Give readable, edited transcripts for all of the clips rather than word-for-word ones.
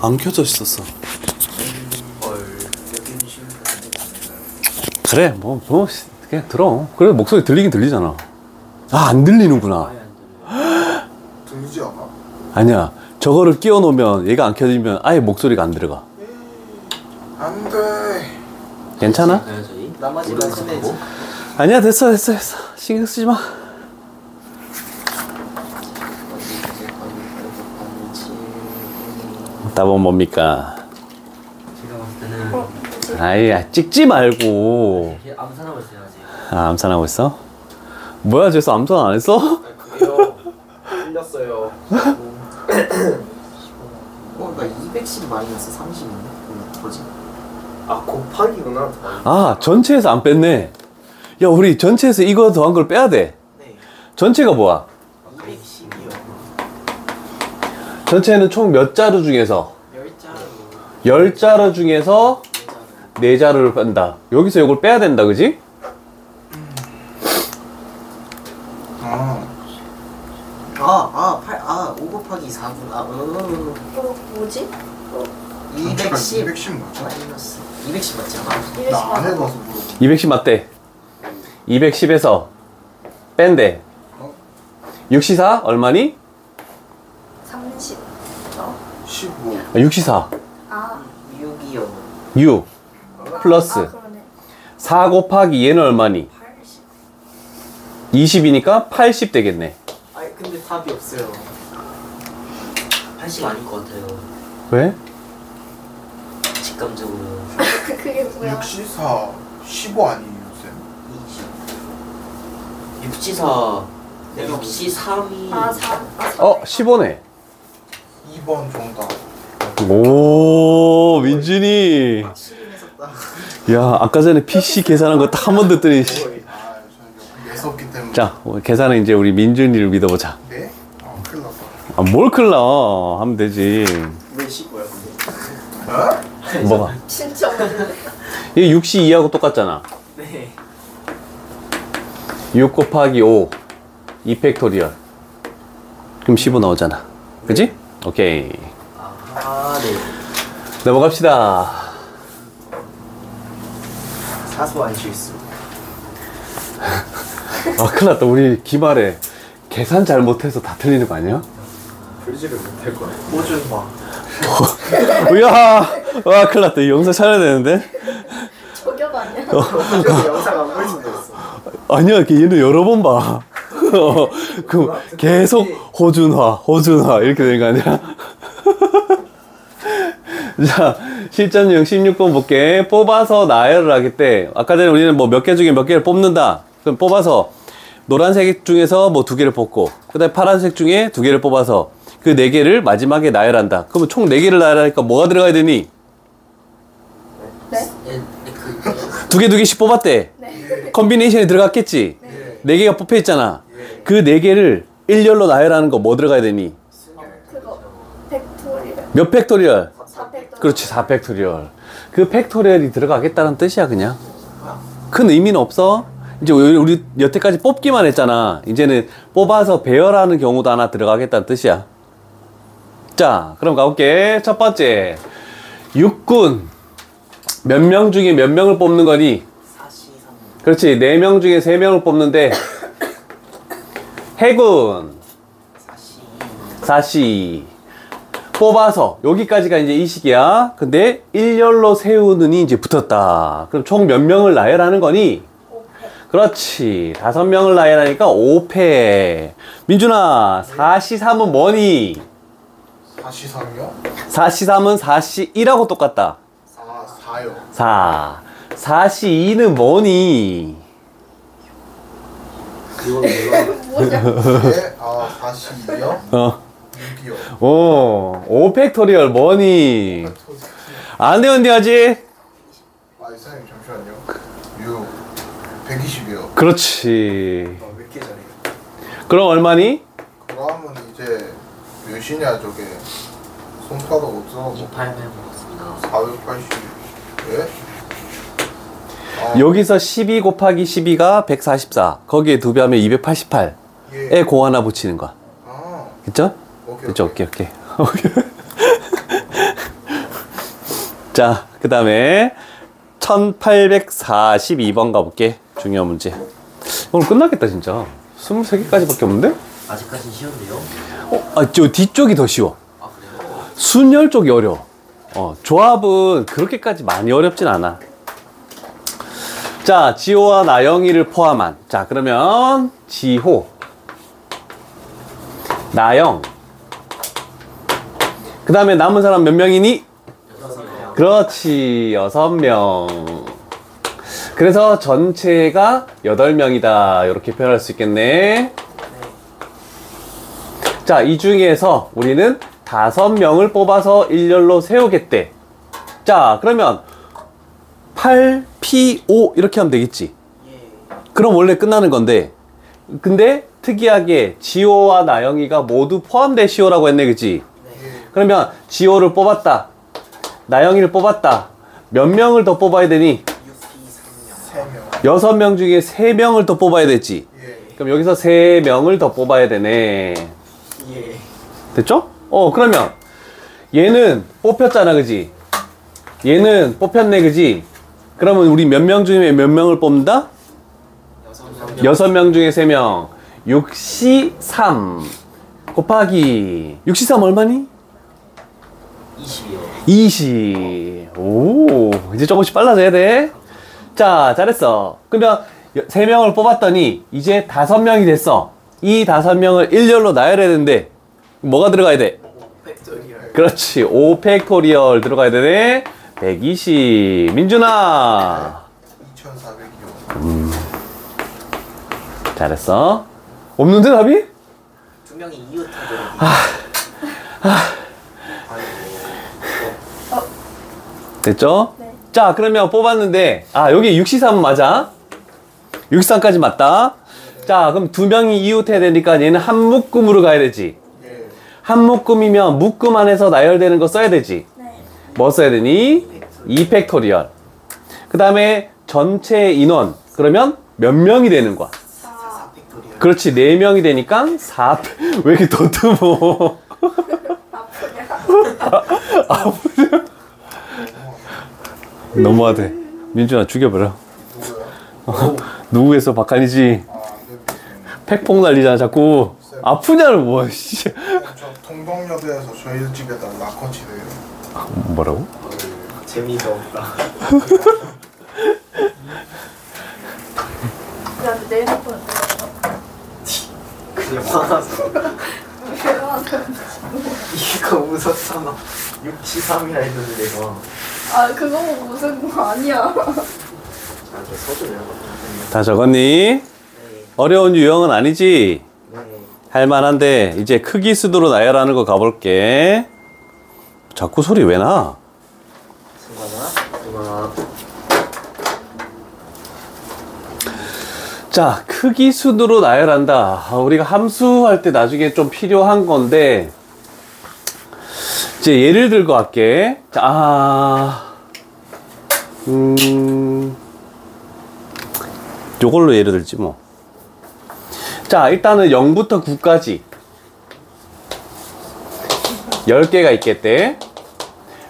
안 켜져 있었어. 그래, 뭐, 그냥 들어. 그래, 목소리 들리긴 들리잖아. 아, 안 들리는구나. 들리지 않아? 아니야. 저거를 끼워 놓으면, 얘가 안 켜지면 아예 목소리가 안 들어가. 안 돼. 괜찮아? 나머지만 쓰내지. 아니야, 됐어. 신경 쓰지 마. 답은 뭡니까? 제가 봤을 때는 아이야, 찍지 말고. 암산하고 있어요 아직. 아, 암산하고 있어? 뭐야, 쟤서 암산 안 했어? 그래요. 틀렸어요. 나 210 마이너스 30인데? 뭐지? 아 곱하기구나. 아, 전체에서 안 뺐네. 야, 우리 전체에서 이거 더한 걸 빼야 돼. 네. 전체가 뭐야? 210이요. 전체는 총 몇 자루 중에서? 10자로 10자루 중에서 4자루를 뺀다. 여기서 이걸 빼야 된다, 그지? 아. 5 곱하기 4분 뭐지? 210 210 맞아? 마이너스 210 맞지 않아? 나 안 해봐서 물어보. 210 맞대. 210에서 뺀대. 6시사 얼마니? 30. 15. 6시사 아, 6이요. 6 플러스 그러네. 4 곱하기 얘는 얼마니? 80. 20이니까 80 되겠네. 아니 근데 답이 없어요. 80 아닐 것 같아요. 왜? 직감적으로. 그게 뭐야? 6시사 15 아니에요, 쌤? 6시사 6시3이 아, 4. 15네. 2번 정답. 오, 민준이. 7이 했었다. 야, 아까 전에 PC 계산한 거 딱 한 번 듣더니. 아, 저는 매섭기 때문에. 자, 계산은 이제 우리 민준이를 믿어보자. 네? 큰일 났다. 아, 뭘 클라 하면 되지. 왜 15야 근데? 어? 뭐가? 진짜 어려운데. 이게 6시 2하고 똑같잖아. 네. 6 곱하기 5 2팩토리얼. 그럼 15 나오잖아. 그치? 오케이. 네. 넘어갑시다. 사소한 실수. 아, 큰일 났다. 우리 기말에 계산 잘못해서 다 틀리는 거 아니야? 풀지를 못할 거야. 호준화. 야, 와, 큰일 났다. 이 영상 찾아야 되는데? 저격 아니야? 그래서 영상 안 볼 수도 있어. 아니야, 얘는 여러 번 봐. 그 계속 호준화 이렇게 되는 거 아니야? 자, 실전용 16번 볼게. 뽑아서 나열을 하기 때 아까 전에 우리는 뭐 몇 개 중에 몇 개를 뽑는다. 그럼 뽑아서 노란색 중에서 뭐 2개를 뽑고 그 다음에 파란색 중에 2개를 뽑아서 그 4개를 마지막에 나열한다. 그러면 총 4개를 나열하니까 뭐가 들어가야 되니? 네? 2개씩 뽑았대. 네. 컨비네이션이 들어갔겠지? 네. 4개가 뽑혀 있잖아. 그 4개를 일렬로 나열하는 거 뭐 들어가야 되니? 그거. 팩토리얼. 몇 팩토리얼? 4팩토리얼. 그렇지, 4팩토리얼. 그 팩토리얼이 들어가겠다는 뜻이야, 그냥. 큰 의미는 없어. 이제 우리 여태까지 뽑기만 했잖아. 이제는 뽑아서 배열하는 경우도 하나 들어가겠다는 뜻이야. 자, 그럼 가볼게. 첫 번째. 육군. 몇 명 중에 몇 명을 뽑는 거니? 4시3. 그렇지. 4명 중에 3명을 뽑는데, 해군. 4시 4시. 뽑아서 여기까지가 이제 이 식이야. 근데 일렬로 세우는이 이제 붙었다. 그럼 총 몇 명을 나열하는 거니? 5팩. 그렇지. 5명을 나열하니까 5패. 민준아, 4시3은 뭐니? 4시3이요? 4시3은 4시1하고 똑같다. 4요. 4. 4시2는 뭐니? 이거 뭐냐? 네? 4시2요? 어. 6이요. 오, 5팩토리얼 뭐니? 안 되는데 하지? 선생님 잠시만요. 6 120이요. 그렇지. 몇 개 잘해? 그럼 얼마니? 그러면 이제 몇이냐 저게 손가락 없어. 28명 먹었습니다. 480. 예? 여기서 12 곱하기 12가 144. 거기에 2배 하면 288에 예. 고 하나 붙이는 거야. 아, 그쵸? 오케이. 그쵸? 오케이. 자, 그 다음에 1842번 가볼게. 중요한 문제. 오늘 끝났겠다, 진짜. 23개까지밖에 없는데? 아직까지 쉬운데요? 저 뒤쪽이 더 쉬워. 아 그래요? 순열 쪽이 어려워. 조합은 그렇게까지 많이 어렵진 않아. 자, 지호와 나영이를 포함한. 자, 그러면 지호, 나영. 그 다음에 남은 사람 몇 명이니? 6명. 그렇지, 6명. 그래서 전체가 8명이다. 이렇게 표현할 수 있겠네. 자, 이 중에서 우리는 5명을 뽑아서 일렬로 세우겠대. 자, 그러면 8P5 이렇게 하면 되겠지. 그럼 원래 끝나는 건데, 근데 특이하게 지호와 나영이가 모두 포함된 시호라고 했네, 그치? 그러면 지호를 뽑았다, 나영이를 뽑았다. 몇 명을 더 뽑아야 되니? 6, 2, 3명. 6명 중에 3명을 더 뽑아야 되지. 예. 그럼 여기서 3명을 더 뽑아야 되네. 예. 됐죠? 그러면 얘는 뽑혔잖아, 그지? 얘는 뽑혔네, 그지? 그러면 우리 몇 명 중에 몇 명을 뽑는다? 6명. 6명 중에 3명. 6C3 곱하기 6C3 얼마니? 20이요. 20. 오, 이제 조금씩 빨라져야 돼. 자, 잘했어. 그러면 3명을 뽑았더니 이제 5명이 됐어. 이 5명을 일렬로 나열해야 되는데 뭐가 들어가야 돼? 팩토리얼. 그렇지, 5 팩토리얼 들어가야 되네. 120. 민준아 2400이요. 잘했어. 없는데 답이? 두 명이 이웃하더라고요. 됐죠? 네. 자, 그러면 뽑았는데 여기 6C3 맞아. 6C3까지 맞다. 자, 그럼 2명이 이웃해야 되니까 얘는 한 묶음으로 가야 되지. 예. 한 묶음이면 묶음 안에서 나열되는 거 써야 되지. 네. 뭐 써야 되니? 2 팩토리얼. 그 다음에 전체 인원. 그러면 몇 명이 되는 거야? 4. 팩토리얼. 그렇지, 4명이 되니까 4. 왜 이렇게 더듬어? 아프냐? 너무하대. 민준아, 죽여버려. 누구야? 누구에서 박한이지? 아, 네. 팩폭 날리잖아, 자꾸. 아프냐는 뭐야, 씨. 저 통동여대에서 저희 집에다 라커 치래요. 뭐라고? 재미가 없다. 야, 근데 내 핸드폰 그냥 화나서. 왜 이거 웃었잖아. 6, 3이라 했는데 내가. 아, 그거 무슨 거 아니야. 아, 저 서준 외워봤거든요. 다 적었니? 네. 어려운 유형은 아니지? 네. 할만한데, 이제 크기 수두로 나열하는 거 가볼게. 자꾸 소리 왜 나? 승관아. 자, 크기 수두로 나열한다. 우리가 함수할 때 나중에 좀 필요한 건데, 이제 예를 들고 할게. 자, 요걸로 예를 들지 뭐. 자, 일단은 0부터 9까지 10개가 있겠대.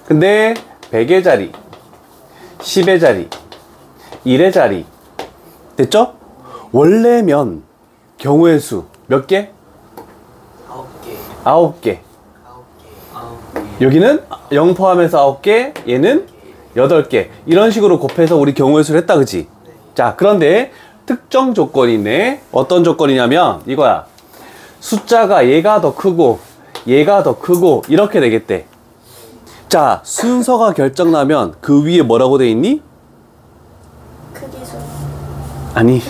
근데 100의 자리, 10의 자리, 1의 자리. 됐죠? 원래면 경우의 수 몇 개? 9개. 9개. 9개. 여기는 0 포함해서 9개, 얘는 8개. 이런 식으로 곱해서 우리 경우의 수를 했다, 그치? 자, 그런데 특정 조건이 있네. 어떤 조건이냐면 이거야. 숫자가 얘가 더 크고 얘가 더 크고 이렇게 되겠대. 자, 순서가 결정나면 그 위에 뭐라고 돼 있니? 크기 수. 아니,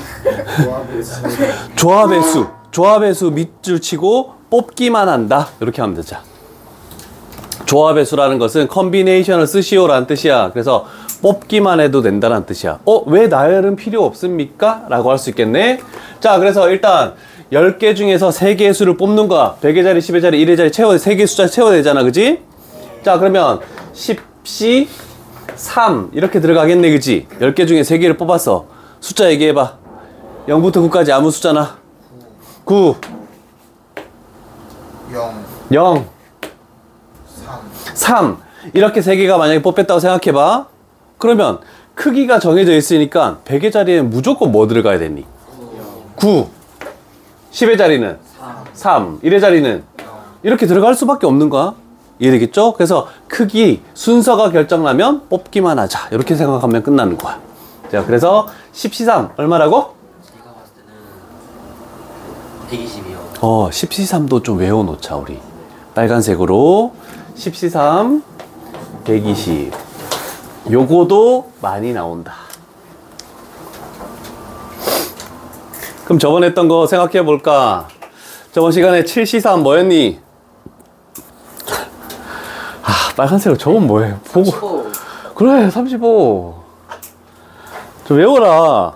조합의 수. 조합의 수 밑줄 치고 뽑기만 한다. 이렇게 하면 되자. 조합의 수라는 것은 컨비네이션을 쓰시오라는 뜻이야. 그래서 뽑기만 해도 된다는 뜻이야. 왜 나열은 필요 없습니까? 라고 할 수 있겠네. 자, 그래서 일단 10개 중에서 3개의 수를 뽑는 거야. 100의 자리, 10의 자리, 1의 자리 3개의 숫자 채워야 되잖아, 그지? 자, 그러면 10C 3 이렇게 들어가겠네, 그지? 10개 중에 3개를 뽑았어. 숫자 얘기해봐. 0부터 9까지 아무 숫자나. 9 0, 0 3, 3 이렇게 세 개가 만약에 뽑혔다고 생각해봐. 그러면 크기가 정해져 있으니까 100의 자리에 무조건 뭐 들어가야 되니? 9. 10의 자리는 3. 1의 자리는 이렇게 들어갈 수밖에 없는 거야. 이해되겠죠? 그래서 크기 순서가 결정나면 뽑기만 하자. 이렇게 생각하면 끝나는 거야. 자, 그래서 10C3 얼마라고? 제가 봤을 때는 120이요. 10C3도 좀 외워놓자 우리. 빨간색으로 10C3 120. 요거도 많이 나온다. 그럼 저번에 했던 거 생각해 볼까? 저번 시간에 7C3 뭐였니? 빨간색으로 저건 뭐예요? 보고. 그래, 35. 좀 외워라.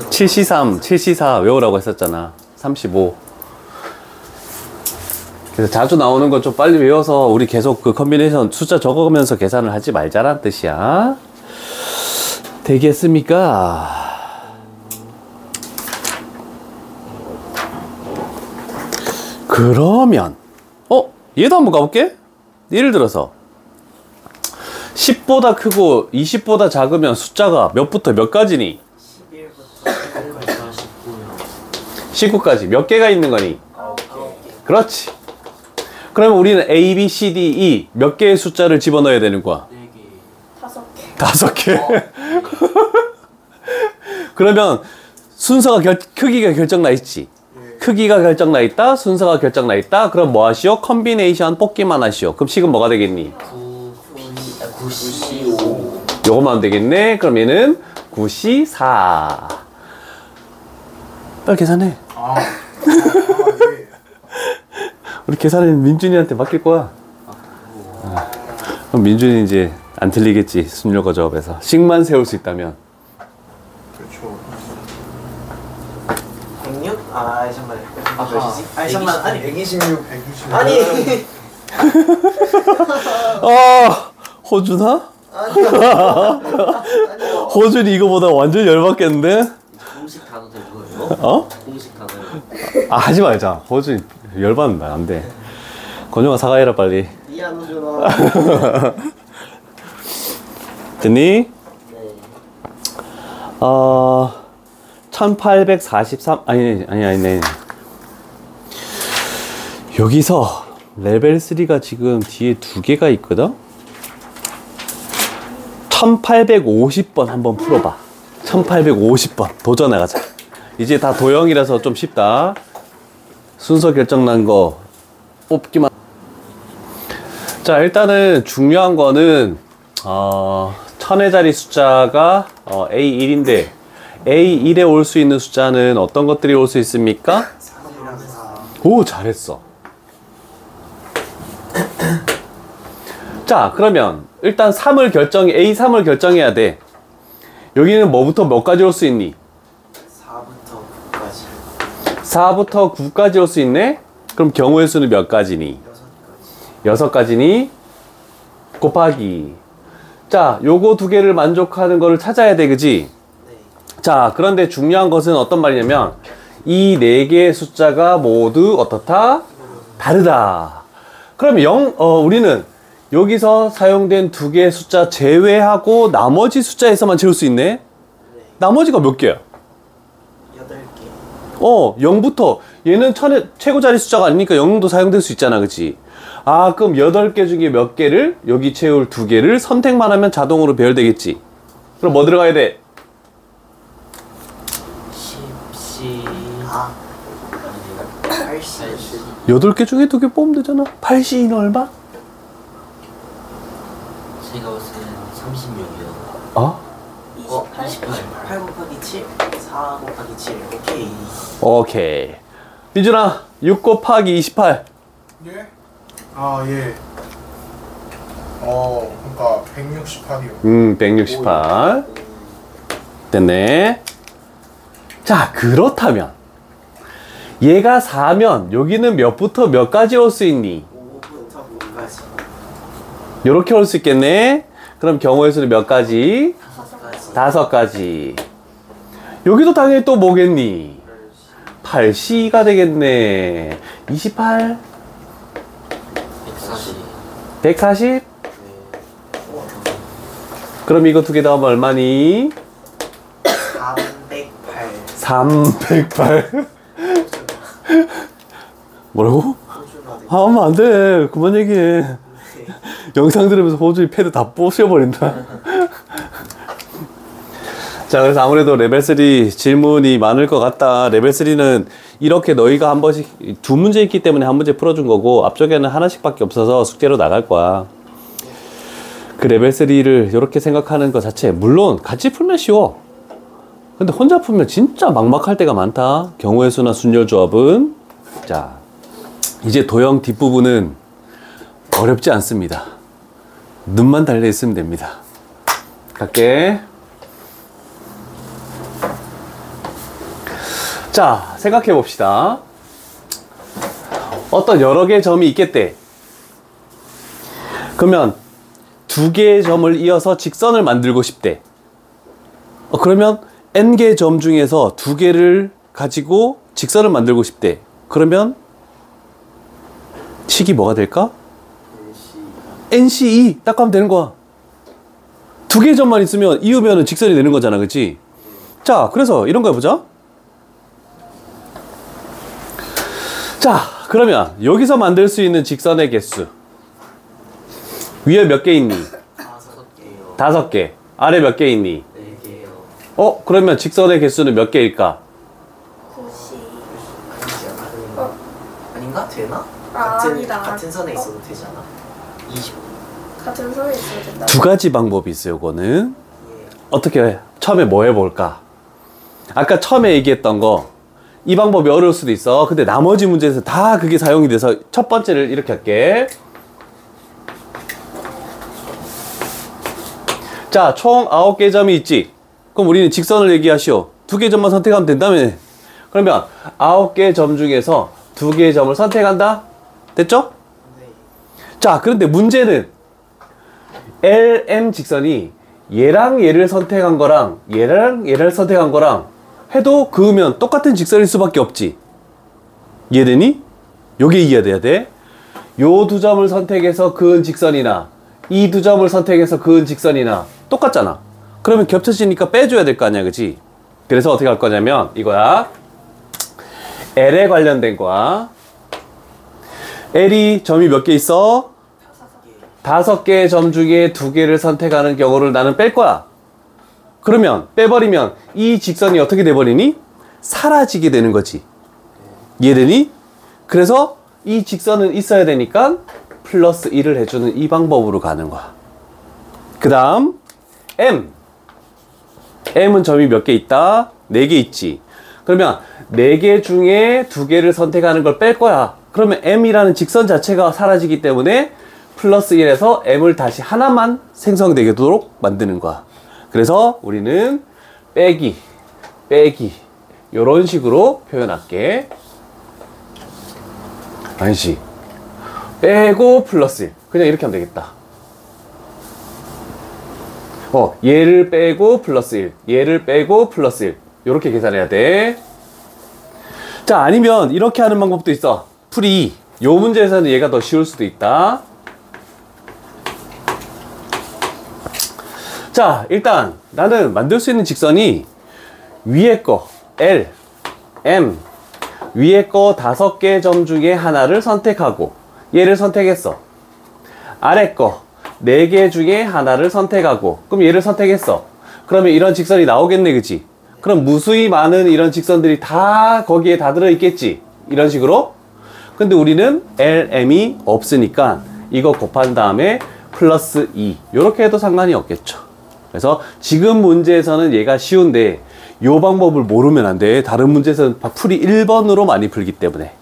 7C3, 7C4 외우라고 했었잖아. 35. 그래서 자주 나오는 거 좀 빨리 외워서 우리 계속 그 컨비네이션 숫자 적어가면서 계산을 하지 말자란 뜻이야. 되겠습니까? 그러면 얘도 한번 가볼게. 예를 들어서 10보다 크고 20보다 작으면 숫자가 몇부터 몇 가지니? 11부터 19까지 몇 개가 있는 거니? 그렇지. 그러면 우리는 A, B, C, D, E 몇 개의 숫자를 집어넣어야 되는 거야? 5개. 5개. 그러면 순서가 크기가 결정나 있지. 크기가 결정나 있다, 순서가 결정나 있다. 그럼 뭐 하시오? 컨비네이션 뽑기만 하시오. 그럼 식은 뭐가 되겠니? 95. 요거만 하면 되겠네. 그럼 얘는 94. 빨리 계산해. 예. 우리 계산은 민준이한테 맡길 거야. 그럼 민준이 이제 안 틀리겠지. 순열과 조합에서 식만 세울 수 있다면. 그렇죠. 106? 잠깐만. 몇이지? 잠깐만. 아니 126, 126. 아니. 호준아? 호준이 이거보다 완전 열받겠는데? 공식 단어 되고요. 공식 단어. 하지 말자. 호준이 열받는다. 안 돼. 건영아 사과해라 빨리. 미안 호준아. 됐니? 네. 1843 아니. 여기서 레벨 3가 지금 뒤에 두 개가 있거든. 1850번 한번 풀어봐. 1850번 도전해가자. 이제 다 도형이라서 좀 쉽다. 순서 결정난 거 뽑기만. 자, 일단은 중요한 거는 1000의 자리 숫자가 A1인데 A1에 올 수 있는 숫자는 어떤 것들이 올 수 있습니까? 3이랑 4. 오, 잘했어. 자, 그러면 일단 A3을 결정해야 돼. 여기는 뭐부터 몇 가지 올 수 있니? 4부터 9까지. 4부터 9까지 올 수 있네? 그럼 경우의 수는 몇 가지니? 6가지니? 곱하기. 자, 요거 두 개를 만족하는 거를 찾아야 돼, 그지? 네. 자, 그런데 중요한 것은 어떤 말이냐면 이 네 개의 숫자가 모두 어떻다? 다르다. 그럼 우리는 여기서 사용된 두 개의 숫자 제외하고 나머지 숫자에서만 재울 수 있네? 네. 나머지가 몇 개야? 8개. 0부터 얘는 천의 최고 자리 숫자가 아니니까 0도 사용될 수 있잖아, 그치? 그럼 8개 중에 몇 개를 여기 채울 두 개를 선택만 하면 자동으로 배열되겠지. 그럼 뭐 들어가야 돼? 10, 80. 8개 중에 2개 뽑으면 되잖아. 80은 얼마? 제가 봤을 때는 36이요. 28? 28. 8 곱하기 7, 4 곱하기 7. 오케이. 오케이. 민준아, 6 곱하기 28. 예? 예. 그러니까 168이요. 168. 됐네. 자, 그렇다면 얘가 4면 여기는 몇부터 몇까지 올 수 있니? 5부터 9까지. 요렇게 올 수 있겠네. 그럼 경우의 수는 몇 가지? 5까지. 5가지. 여기도 당연히 또 뭐겠니? 8C가 되겠네. 28. 140? 네. 우와. 그럼 이거 두 개 더하면 얼마니? 308. 308. 뭐라고? 호주나 되 하면 안 돼. 그만 얘기해. 영상 들으면서 호주이 패드 다 부셔버린다. 자, 그래서 아무래도 레벨 3 질문이 많을 것 같다. 레벨 3는 이렇게 너희가 한 번씩 두 문제 있기 때문에 한 문제 풀어준 거고, 앞쪽에는 하나씩밖에 없어서 숙제로 나갈 거야. 그 레벨 3를 이렇게 생각하는 것 자체, 물론 같이 풀면 쉬워. 근데 혼자 풀면 진짜 막막할 때가 많다. 경우의 수나 순열 조합은. 자, 이제 도형 뒷부분은 어렵지 않습니다. 눈만 달려 있으면 됩니다. 갈게. 자, 생각해 봅시다. 어떤 여러 개의 점이 있겠대. 그러면 두 개의 점을 이어서 직선을 만들고 싶대. 그러면 n 개의 점 중에서 두 개를 가지고 직선을 만들고 싶대. 그러면 식이 뭐가 될까? NC2 딱 하면 되는 거야. 두 개의 점만 있으면 이으면 직선이 되는 거잖아, 그치? 자, 그래서 이런 거 해보자. 자, 그러면 여기서 만들 수 있는 직선의 개수 위에 몇 개 있니? 5개요. 5개. 아래 몇 개 있니? 4개요. 그러면 직선의 개수는 몇 개일까? 90. 아니지 않아? 어. 아닌가? 되나? 아, 아니다. 같은 선에 있어도 되지 않아? 20. 같은 선에 있어야 된다. 두 가지 방법이 있어요, 이거는. 예. 어떻게 해? 처음에 뭐 해볼까? 아까 처음에 얘기했던 거, 이 방법이 어려울 수도 있어. 근데 나머지 문제에서 다 그게 사용이 돼서 첫 번째를 이렇게 할게. 자, 총 9개 점이 있지? 그럼 우리는 직선을 얘기하시오. 2개 점만 선택하면 된다며. 그러면 9개 점 중에서 2개의 점을 선택한다? 됐죠? 네. 자, 그런데 문제는 LM 직선이 얘랑 얘를 선택한 거랑 얘랑 얘를 선택한 거랑 해도 그으면 똑같은 직선일 수밖에 없지. 이해되니? 요게 이해돼야 돼. 요 두 점을 선택해서 그은 직선이나 이 두 점을 선택해서 그은 직선이나 똑같잖아. 그러면 겹쳐지니까 빼줘야 될 거 아니야, 그치? 그래서 어떻게 할 거냐면 이거야. L에 관련된 거야. L이 점이 몇 개 있어? 5개의 점 중에 2개를 선택하는 경우를 나는 뺄 거야. 그러면 빼버리면 이 직선이 어떻게 돼버리니? 사라지게 되는 거지. 이해되니? 그래서 이 직선은 있어야 되니까 플러스 1을 해주는 이 방법으로 가는 거야. 그 다음 M. M은 점이 몇 개 있다? 4개 있지. 그러면 4개 중에 2개를 선택하는 걸 뺄 거야. 그러면 M이라는 직선 자체가 사라지기 때문에 플러스 1에서 M을 다시 하나만 생성되도록 만드는 거야. 그래서 우리는 빼기 요런 식으로 표현할게. 아니지, 빼고 플러스 1 그냥 이렇게 하면 되겠다. 얘를 빼고 플러스 1 얘를 빼고 플러스 1 요렇게 계산해야 돼. 자, 아니면 이렇게 하는 방법도 있어. 풀이 요 문제에서는 얘가 더 쉬울 수도 있다. 자, 일단 나는 만들 수 있는 직선이 위에 거 L, M 위에 거 5개 점 중에 하나를 선택하고 얘를 선택했어. 아래 거 4개 중에 하나를 선택하고 그럼 얘를 선택했어. 그러면 이런 직선이 나오겠네, 그치? 그럼 무수히 많은 이런 직선들이 다 거기에 다 들어있겠지, 이런 식으로. 근데 우리는 L, M이 없으니까 이거 곱한 다음에 플러스 2 요렇게 해도 상관이 없겠죠. 그래서 지금 문제에서는 얘가 쉬운데 요 방법을 모르면 안 돼. 다른 문제에서는 풀이 1번으로 많이 풀기 때문에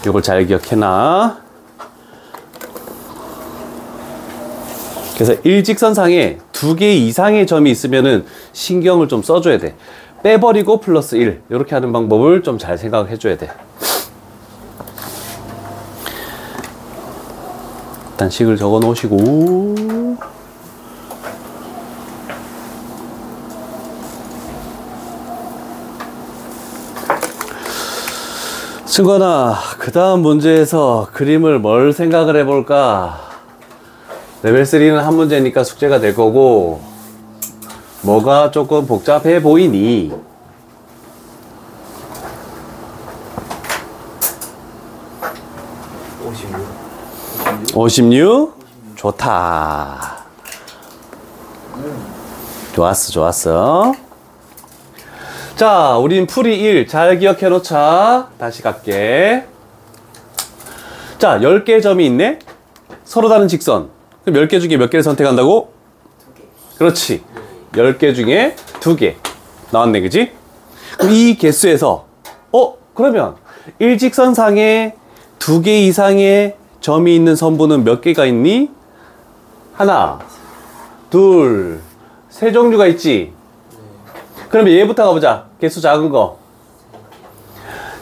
요걸 잘 기억해놔. 그래서 일직선상에 2개 이상의 점이 있으면은 신경을 좀 써줘야 돼. 빼버리고 플러스 1 이렇게 하는 방법을 좀 잘 생각해 줘야 돼. 일단 식을 적어 놓으시고, 승관아, 그 다음 문제에서 그림을 뭘 생각을 해볼까? 레벨 3는 한 문제니까 숙제가 될 거고, 뭐가 조금 복잡해 보이니? 56? 좋다. 좋았어, 좋았어. 자, 우린 풀이 1 잘 기억해 놓자. 다시 갈게. 자, 10개의 점이 있네? 서로 다른 직선. 그럼 10개 중에 몇 개를 선택한다고? 2개. 그렇지. 10개 중에 2개. 나왔네, 그지? 그럼 이 개수에서, 그러면 일직선상에 2개 이상의 점이 있는 선부는 몇 개가 있니? 하나, 둘, 세 종류가 있지? 그러면 얘부터 가보자. 개수 작은 거.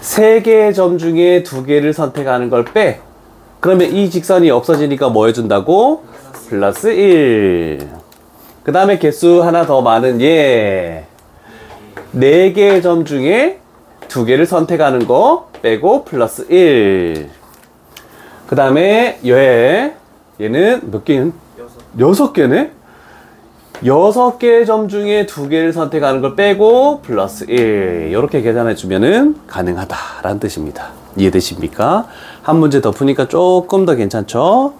3개의 점 중에 2개를 선택하는 걸 빼. 그러면 이 직선이 없어지니까 뭐 해준다고? 플러스 1. 그 다음에 개수 하나 더 많은 얘. 4개의 점 중에 2개를 선택하는 거 빼고 플러스 1. 그 다음에 얘는 몇 개는? 6개네? 6개의 점 중에 2개를 선택하는 걸 빼고 플러스 1. 이렇게 계산해주면은 가능하다라는 뜻입니다. 이해되십니까? 한 문제 더 푸니까 조금 더 괜찮죠?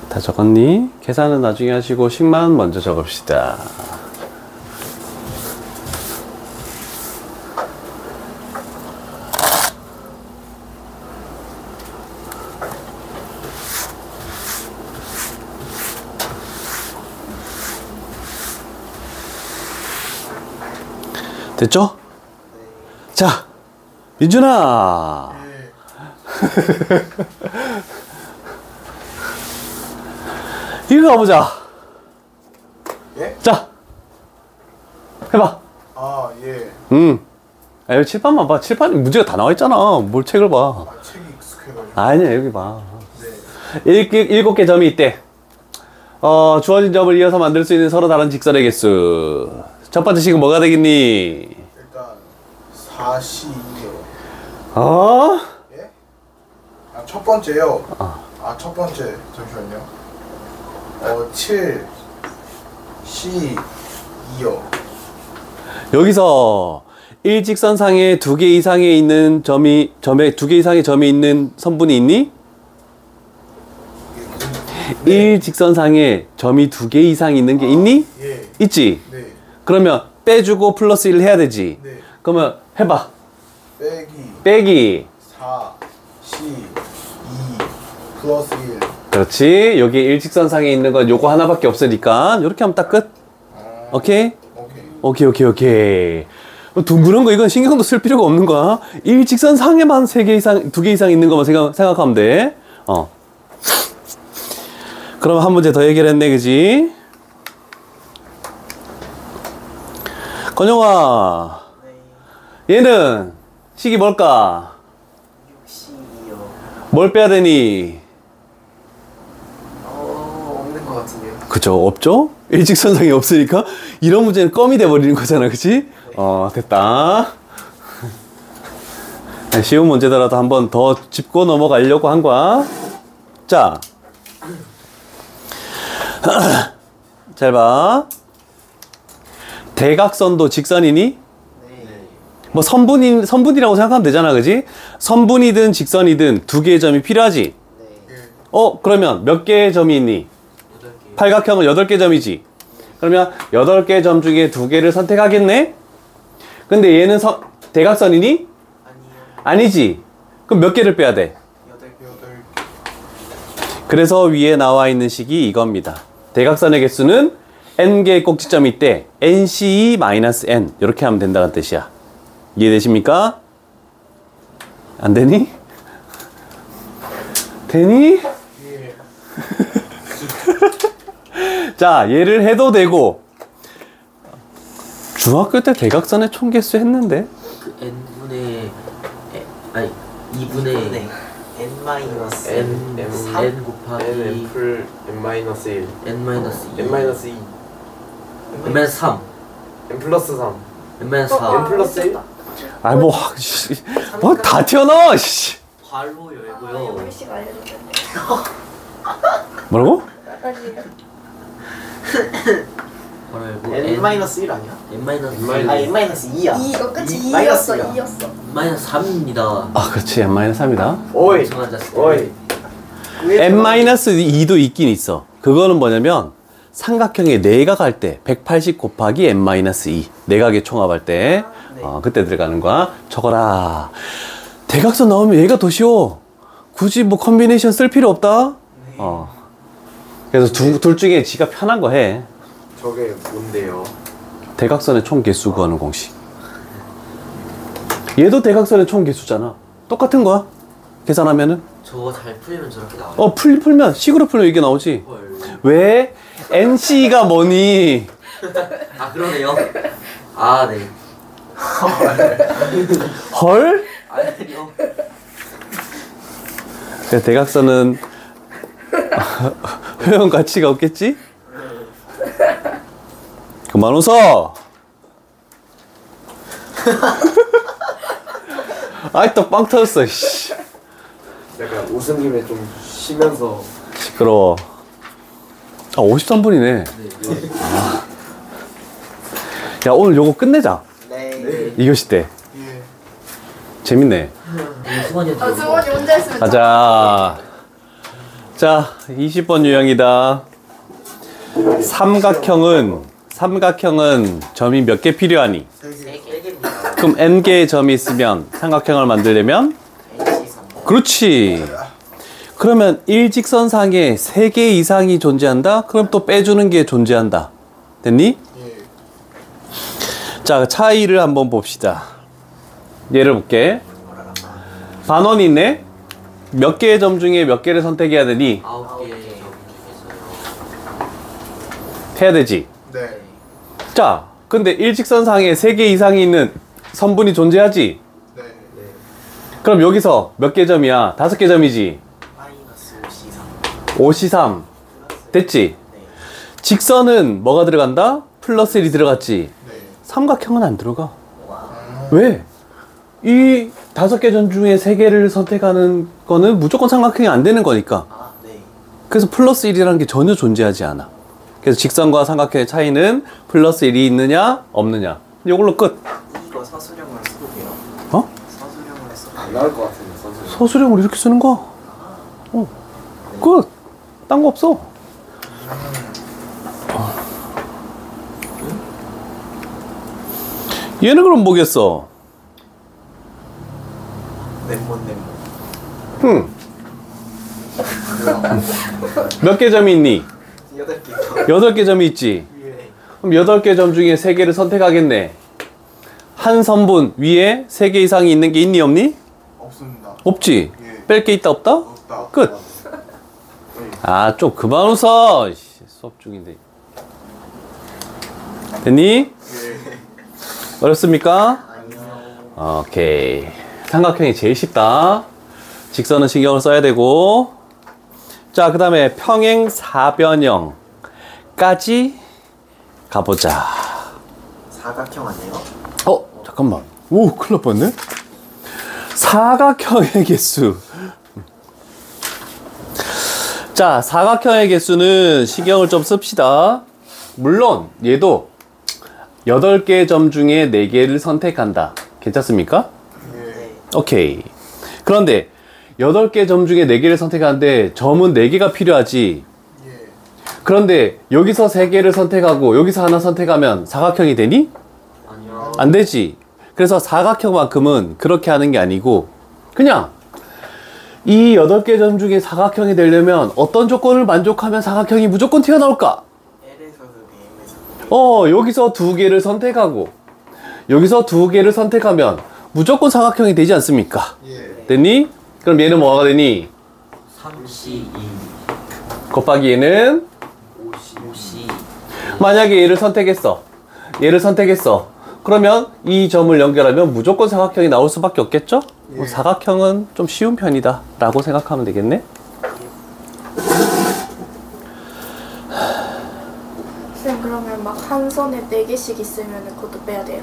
다 적었니? 계산은 나중에 하시고 식만 먼저 적읍시다. 됐죠? 자, 민준아. 이거 가보자. 예? 자, 해봐. 아, 예. 여기 칠판만 봐. 칠판에 문제가 다 나와 있잖아. 뭘 책을 봐. 아, 책이 익숙해가지고. 아니야, 여기 봐. 네. 7개 점이 있대. 주어진 점을 이어서 만들 수 있는 서로 다른 직선의 개수. 첫 번째 식은 뭐가 되겠니? 일단 4C2요. 어? 예? 아, 첫 번째요. 첫 번째. 잠시만요. 7 C2요. 여기서 일직선상에 2개 이상의 있는 점에 2개 이상의 점이 있는 선분이 있니? 일직선상에 점이 2개 이상 있는 게 있니? 예. 있지? 네. 그러면 빼주고 플러스 1 해야 되지? 네. 그러면 해봐. 빼기 빼기 4 C 2 플러스 1. 그렇지. 여기 일직선상에 있는 건 요거 하나밖에 없으니까 이렇게 하면 딱 끝. 오케이? 오케이. 둥그런 거 이건 신경도 쓸 필요가 없는 거야. 일직선상에만 3개 이상, 2개 이상 있는 것만 생각하면 돼. 그럼 한 문제 더 해결했네, 그지? 건영아, 얘는 식이 뭘까? 6C2요. 뭘 빼야 되니? 없는 것 같은데요. 그죠, 없죠? 일직선상이 없으니까 이런 문제는 껌이 돼버리는 거잖아, 그치? 됐다. 쉬운 문제더라도 한 번 더 짚고 넘어가려고 한 거야. 자, 잘 봐. 대각선도 직선이니? 네. 뭐 선분이라고 생각하면 되잖아, 그지? 선분이든 직선이든 2개의 점이 필요하지? 네. 그러면 몇 개의 점이 있니? 8개. 팔각형은 8개 점이지? 그러면 8개 점 중에 2개를 선택하겠네? 근데 얘는 대각선이니? 아니요. 아니지? 그럼 몇 개를 빼야 돼? 8개. 그래서 위에 나와 있는 식이 이겁니다. 대각선의 개수는 n개의 꼭지점이 있대. nc-n 이렇게 하면 된다는 뜻이야. 이해되십니까? 안 되니? 되니? 예. 자, 얘를 해도 되고 중학교 때 대각선의 총개수 했는데? 그 n분의 아니 2분의 n 마이너스 n 곱하기 n 풀 n 마이너스 1 n 마이너스 2 n 마이너스 2 n 마이너스 3 n 플러스 3 n 마이너스 4 n 플러스 1 아이 뭐 다 튀어나와 씨. 발로 열고요. 글씨가 알려줬는데. 뭐라고? 아니, 바로 열고 n 마이너스 1 아니야? n 마이너스 아 n 마이너스 2야. 2, 끝이 마이너스 2였어, 이야. 2였어. n 마이너스 3입니다. 아 그렇지 n-3이다. 오이 정한 자식. 오이 n-2도 있긴 있어. 그거는 뭐냐면 삼각형의 내각할 때 180 곱하기 n-2 내각의 총합할 때 그때 들어가는 거야. 적어라. 대각선 나오면 얘가 더 쉬워. 굳이 뭐 컨비네이션 쓸 필요 없다. 그래서 둘 중에 지가 편한 거 해. 저게 뭔데요? 대각선의 총개수 구하는 공식. 얘도 대각선의 총개수잖아. 똑같은 거야. 계산하면은. 저거 잘 풀리면 저렇게 나와요. 풀면 식으로 풀면 이게 나오지. 헐. 왜? NC가 뭐니? 아 그러네요. 아 네. 헐? 아니요. 그래서 대각선은 회원 가치가 없겠지? 그만 웃어. 아이 또 빵 터졌어. 씨. 약간 웃은 김에 좀 쉬면서 시끄러워. 아 53분이네. 네. 야 오늘 요거 끝내자. 네. 2교시 때. 예. 재밌네. 승원이한테. 승원이 혼자 했으면 가자. 자 20번 유형이다. 삼각형은 점이 몇 개 필요하니? 3개입니다. 그럼 n개의 점이 있으면 삼각형을 만들려면? NC3. 그렇지. 그러면 일직선상에 3개 이상이 존재한다? 그럼 또 빼주는 게 존재한다. 됐니? 예. 자, 차이를 한번 봅시다. 예를 볼게. 반원이 있네? 몇 개의 점 중에 몇 개를 선택해야 되니? 9개 중에서요. 해야 되지. 네. 자, 근데 일직선상에 3개 이상이 있는 선분이 존재하지? 네. 그럼 여기서 몇 개 점이야? 5개 점이지? 마이너스 5C3 됐지? 네. 직선은 뭐가 들어간다? 플러스 1이 들어갔지? 네. 삼각형은 안 들어가. 왜? 이 5개 점 중에 3개를 선택하는 거는 무조건 삼각형이 안 되는 거니까. 아, 네. 그래서 플러스 1이라는 게 전혀 존재하지 않아. 그래서 직선과 삼각형의 차이는 플러스 1이 있느냐 없느냐. 이걸로 끝. 이거 서술형으로 써도 돼요? 어? 서술형으로 써도 안 나올 것 같은데 선생님. 서술형으로 이렇게 쓰는 거. 끝. 딴 거 없어. 얘는 그럼 뭐겠어? 넷몬. 몇 개 점이 있니? 8개. 8개 점이 있지. 예. 그럼 8개 점 중에 3개를 선택하겠네. 한 선분 위에 3개 이상이 있는 게 있니 없니? 없습니다. 없지. 예. 뺄 게 있다 없다? 없다. 끝. 아, 좀 그만 웃어. 씨, 수업 중인데. 됐니? 예. 어렵습니까? 오케이. 삼각형이 제일 쉽다. 직선은 신경을 써야 되고. 자, 그 다음에 평행 사변형까지 가보자. 사각형 아니에요? 잠깐만. 오, 큰일 날 뻔했네. 사각형의 개수. 자, 사각형의 개수는 신경을 좀 씁시다. 물론 얘도 8개의 점 중에 4개를 선택한다. 괜찮습니까? 예. 오케이. 그런데 8개 점 중에 4개를 선택하는데 점은 4개가 필요하지. 예. 그런데 여기서 3개를 선택하고 여기서 하나 선택하면 사각형이 되니? 아니요. 안 되지. 그래서 사각형만큼은 그렇게 하는 게 아니고 그냥 이 8개 점 중에 사각형이 되려면 어떤 조건을 만족하면 사각형이 무조건 튀어나올까? L에서도 B에서도. 여기서 2개를 선택하고 여기서 2개를 선택하면 무조건 사각형이 되지 않습니까? 예. 됐니? 그럼 얘는 뭐가 되니? 3C2 곱하기 얘는 5C 만약에 얘를 선택했어. 얘를 선택했어. 그러면 이 점을 연결하면 무조건 사각형이 나올 수밖에 없겠죠? 뭐 사각형은 좀 쉬운 편이다 라고 생각하면 되겠네. 쌤 그러면 막 한 선에 4개씩 있으면 그것도 빼야 돼요?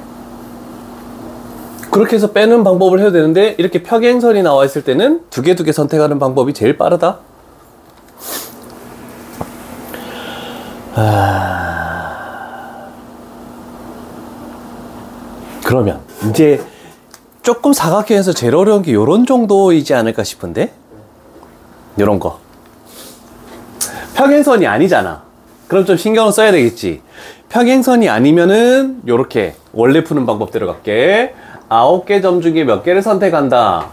그렇게 해서 빼는 방법을 해야 되는데 이렇게 평행선이 나와 있을 때는 두 개 선택하는 방법이 제일 빠르다. 그러면 이제 조금 사각형에서 제일 어려운 게 요런 정도이지 않을까 싶은데, 요런 거 평행선이 아니잖아. 그럼 좀 신경을 써야 되겠지. 평행선이 아니면은 요렇게 원래 푸는 방법대로 갈게. 9개 점 중에 몇 개를 선택한다?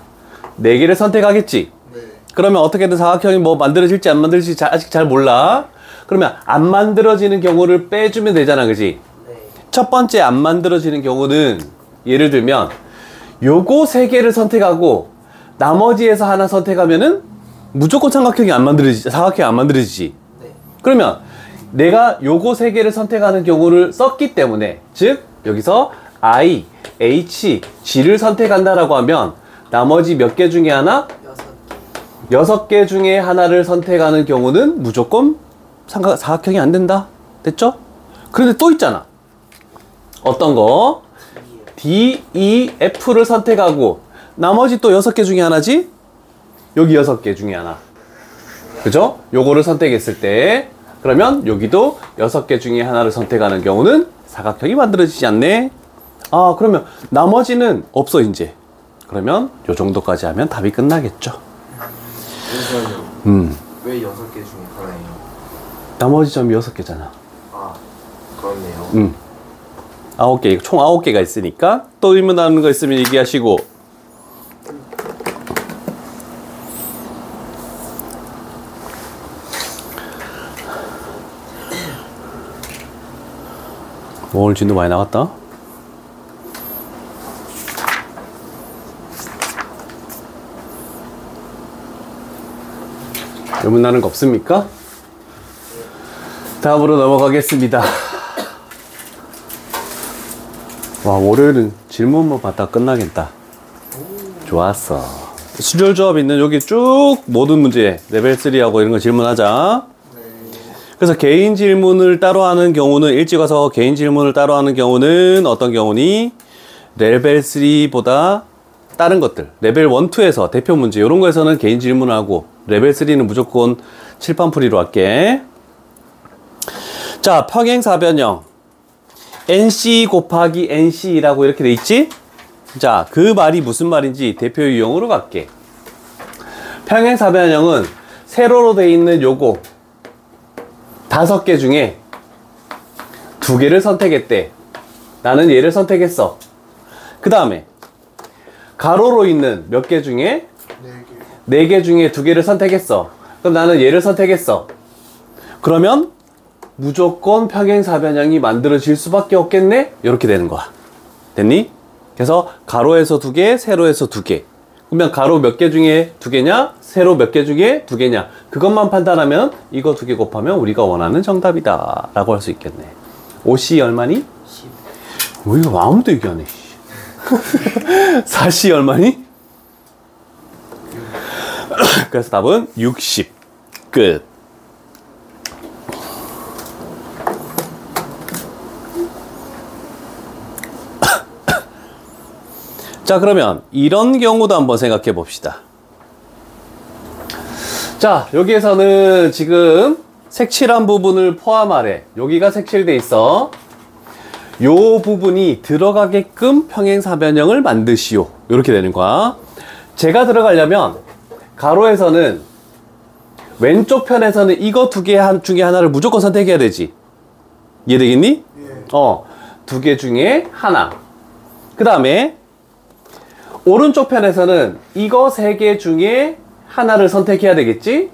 4개를 선택하겠지. 네. 그러면 어떻게든 사각형이 뭐 만들어질지 안 만들어질지 아직 잘 몰라. 그러면 안 만들어지는 경우를 빼주면 되잖아, 그지? 네. 첫 번째 안 만들어지는 경우는 예를 들면 요거 3개를 선택하고 나머지에서 하나 선택하면은 무조건 사각형이 안 만들어지지. 네. 그러면 내가 요거 3개를 선택하는 경우를 썼기 때문에, 즉 여기서 I, H, G를 선택한다라고 하면 나머지 몇 개 중에 하나? 6개 중에 하나를 선택하는 경우는 무조건 사각형이 안 된다. 됐죠? 그런데 또 있잖아. 어떤 거? D, E, F를 선택하고 나머지 또 6개 중에 하나지? 여기 6개 중에 하나. 그죠? 요거를 선택했을 때 그러면 여기도 6개 중에 하나를 선택하는 경우는 사각형이 만들어지지 않네. 아, 그러면 나머지는 없어 이제. 그러면 요 정도까지 하면 답이 끝나겠죠. 잠시만요. 왜 6개 중에 하나예요? 나머지 점이 6개잖아. 아, 그렇네요. 9개, 총 9개가 있으니까 또 의문하는 거 있으면 얘기하시고. 오늘 진도 많이 나갔다. 의문나는 거 없습니까? 다음으로 넘어가겠습니다. 와, 월요일은 질문만 받다 끝나겠다. 좋았어. 수열 조합 있는 여기 쭉 모든 문제 레벨 3하고 이런 거 질문하자. 그래서 개인 질문을 따로 하는 경우는, 일찍 와서 개인 질문을 따로 하는 경우는 어떤 경우니? 레벨 3보다 다른 것들, 레벨 1, 2에서 대표 문제 이런 거에서는 개인 질문을 하고, 레벨 3는 무조건 칠판풀이로 할게. 자, 평행사변형 NC 곱하기 NC라고 이렇게 돼 있지? 자, 그 말이 무슨 말인지 대표 유형으로 갈게. 평행사변형은 세로로 돼 있는 요거 5개 중에 2개를 선택했대. 나는 얘를 선택했어. 그 다음에 가로로 있는 몇 개 중에 4개 중에 2개를 선택했어. 그럼 나는 얘를 선택했어. 그러면 무조건 평행사변형이 만들어질 수밖에 없겠네? 이렇게 되는 거야. 됐니? 그래서 가로에서 2개, 세로에서 2개. 그러면 가로 몇 개 중에 2개냐? 세로 몇 개 중에 2개냐? 그것만 판단하면 이거 2개 곱하면 우리가 원하는 정답이다 라고 할 수 있겠네. 5C 얼마니? 10. 왜 이거 아무도 얘기 안 해? 4C 얼마니? 그래서 답은 60. 끝. 자, 그러면 이런 경우도 한번 생각해 봅시다. 자, 여기에서는 지금 색칠한 부분을 포함하래. 여기가 색칠돼 있어. 요 부분이 들어가게끔 평행사변형을 만드시오. 이렇게 되는 거야. 제가 들어가려면 가로에서는 왼쪽 편에서는 이거 2개 중에 하나를 무조건 선택해야 되지. 이해되겠니? 예. 2개 중에 하나. 그 다음에 오른쪽 편에서는 이거 3개 중에 하나를 선택해야 되겠지?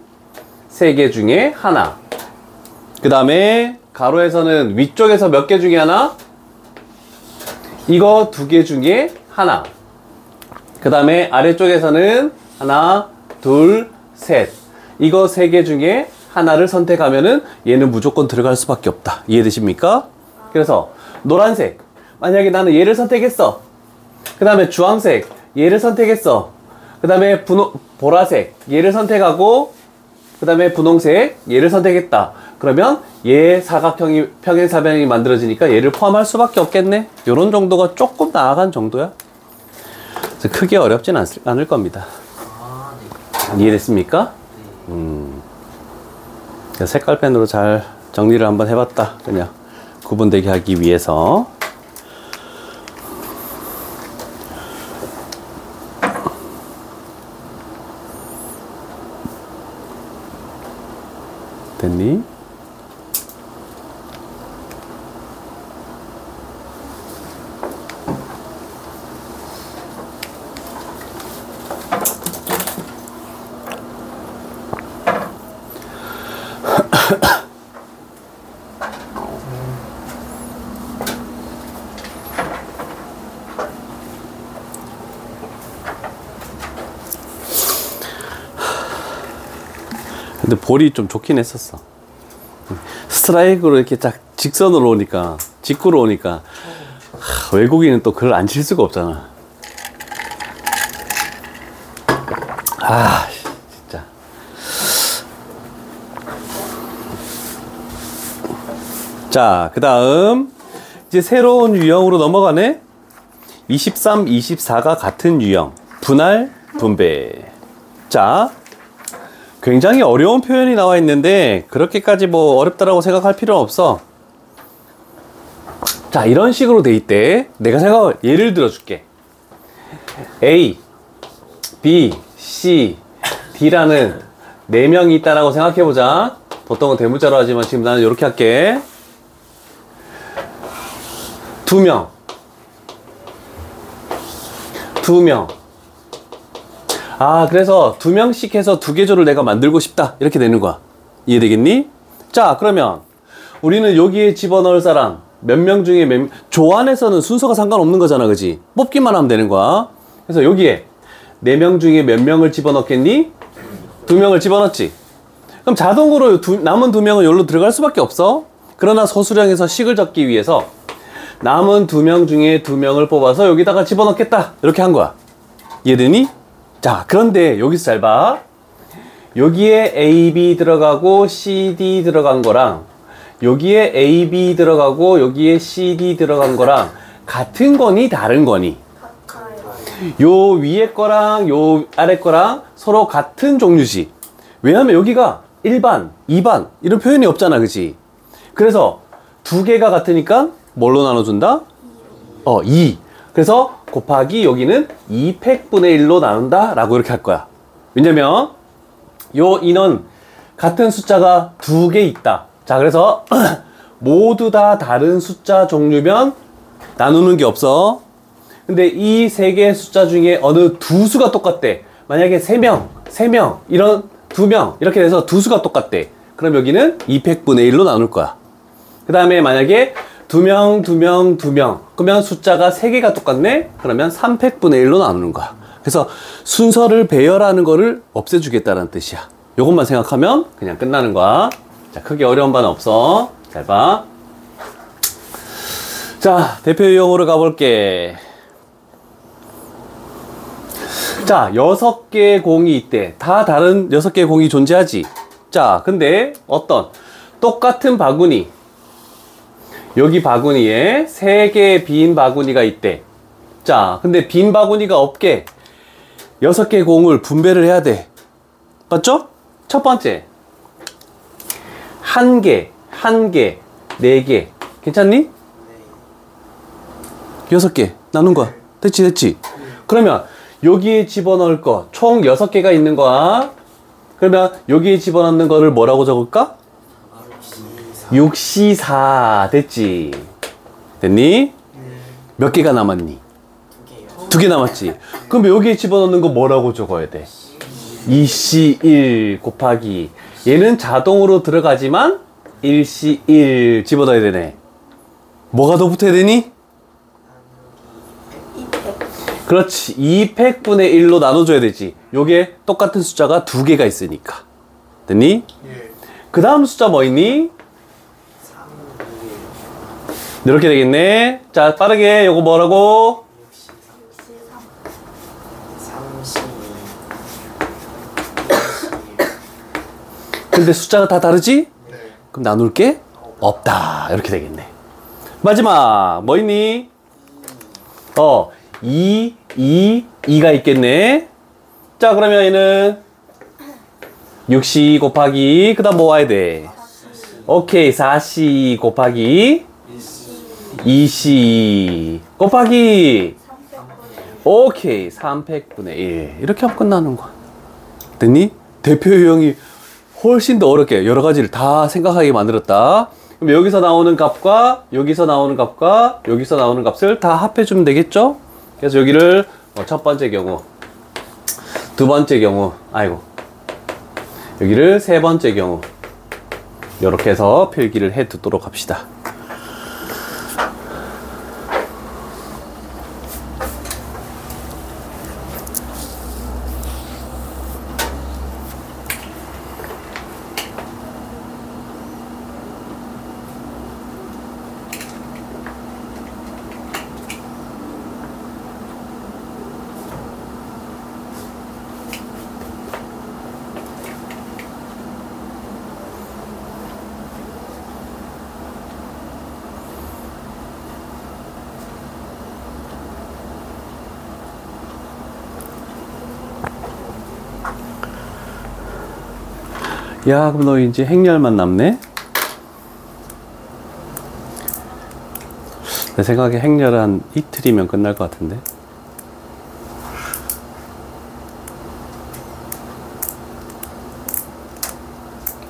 3개 중에 하나. 그 다음에 가로에서는 위쪽에서 몇 개 중에 하나? 이거 2개 중에 하나. 그 다음에 아래쪽에서는 하나, 둘, 셋. 이거 3개 중에 하나를 선택하면은 얘는 무조건 들어갈 수밖에 없다. 이해되십니까? 그래서 노란색 만약에 나는 얘를 선택했어. 그 다음에 주황색 얘를 선택했어. 그 다음에 보라색 얘를 선택하고 그 다음에 분홍색 얘를 선택했다. 그러면 얘 사각형이 평행사변이 만들어지니까 얘를 포함할 수밖에 없겠네. 요런 정도가 조금 나아간 정도야. 그래서 크게 어렵진 않을 겁니다. 아, 네. 이해됐습니까? 색깔펜으로 잘 정리를 한번 해봤다. 그냥 구분되게 하기 위해서. 됐니? 근데 볼이 좀 좋긴 했었어. 스트라이크로 이렇게 딱 직선으로 오니까, 직구로 오니까, 외국인은 또 그걸 안 칠 수가 없잖아. 아, 진짜. 자, 그 다음, 이제 새로운 유형으로 넘어가네? 23, 24가 같은 유형. 분할, 분배. 자, 굉장히 어려운 표현이 나와 있는데 그렇게까지 뭐 어렵다라고 생각할 필요는 없어. 자, 이런 식으로 돼 있대. 내가 예를 들어 줄게. A, B, C, D라는 4명이 있다라고 생각해 보자. 보통은 대문자로 하지만 지금 나는 이렇게 할게. 2명, 2명. 아, 그래서 2명씩 해서 2개조를 내가 만들고 싶다. 이렇게 되는 거야. 이해되겠니? 자, 그러면 우리는 여기에 집어넣을 사람 몇 명 중에 조 안에서는 순서가 상관없는 거잖아. 그지? 뽑기만 하면 되는 거야. 그래서 여기에 4명 중에 몇 명을 집어넣겠니? 2명을 집어넣지. 그럼 자동으로 남은 2명은 여기로 들어갈 수밖에 없어. 그러나 서술형에서 식을 적기 위해서 남은 2명 중에 2명을 뽑아서 여기다가 집어넣겠다. 이렇게 한 거야. 이해되니? 자, 그런데 여기서 잘 봐. 여기에 A, B 들어가고 C, D 들어간 거랑 여기에 A, B 들어가고 여기에 C, D 들어간 거랑 같은 거니 다른 거니? 요 위에 거랑 요 아래 거랑 서로 같은 종류지. 왜냐면 여기가 1반, 2반 이런 표현이 없잖아. 그치? 그래서 2개가 같으니까 뭘로 나눠준다? 2. 그래서 곱하기 여기는 2팩분의 1로 나눈다 라고 이렇게 할 거야. 왜냐면 요 인원 같은 숫자가 2개 있다. 자, 그래서 모두 다 다른 숫자 종류면 나누는 게 없어. 근데 이 3개의 숫자 중에 어느 2수가 똑같대. 만약에 3명 이런 2명 이렇게 돼서 2수가 똑같대. 그럼 여기는 2팩분의 1로 나눌 거야. 그 다음에 만약에 2명 그러면 숫자가 3개가 똑같네? 그러면 3팩분의 1로 나누는 거야. 그래서 순서를 배열하는 거를 없애주겠다는 뜻이야. 요것만 생각하면 그냥 끝나는 거야. 자, 크게 어려운 바는 없어. 잘 봐. 자, 대표 유형으로 가볼게. 자, 6개의 공이 있대. 다 다른 6개의 공이 존재하지. 자, 근데 어떤 똑같은 바구니, 여기 바구니에 3개의 빈 바구니가 있대. 자, 근데 빈 바구니가 없게 6개의 공을 분배를 해야 돼. 맞죠? 첫 번째, 1개, 4개. 괜찮니? 6개 나눈 거야. 됐지? 그러면 여기에 집어넣을 거 총 6개가 있는 거야. 그러면 여기에 집어넣는 거를 뭐라고 적을까? 6C4. 됐지? 됐니? 몇 개가 남았니? 2개 남았지? 그럼 여기에 집어넣는 거 뭐라고 적어야 돼? 2C1 곱하기, 얘는 자동으로 들어가지만 1C1 집어넣어야 되네. 뭐가 더 붙어야 되니? 2팩. 그렇지. 2팩분의 1로 나눠줘야 되지. 요게 똑같은 숫자가 2개가 있으니까. 됐니? 예. 그 다음 숫자 뭐 있니? 이렇게 되겠네. 자, 빠르게 요거 뭐라고? 32 근데 숫자가 다 다르지? 네. 그럼 나눌 게 없다. 이렇게 되겠네. 마지막 뭐 있니? 2가 있겠네. 자, 그러면 얘는 6C 곱하기 그 다음 뭐 와야 돼? 오케이, 4C 곱하기 2C 곱하기 300분의 오케이, 300분의 1 이렇게 하면 끝나는 거야. 됐니? 대표 유형이 훨씬 더 어렵게 여러 가지를 다 생각하게 만들었다. 그럼 여기서 나오는 값과 여기서 나오는 값과 여기서 나오는 값을 다 합해주면 되겠죠? 그래서 여기를 첫 번째 경우, 두 번째 경우, 아이고, 여기를 세 번째 경우 이렇게 해서 필기를 해 두도록 합시다. 야, 그럼 너 이제 행렬만 남네? 내 생각에 행렬은 한 이틀이면 끝날 것 같은데.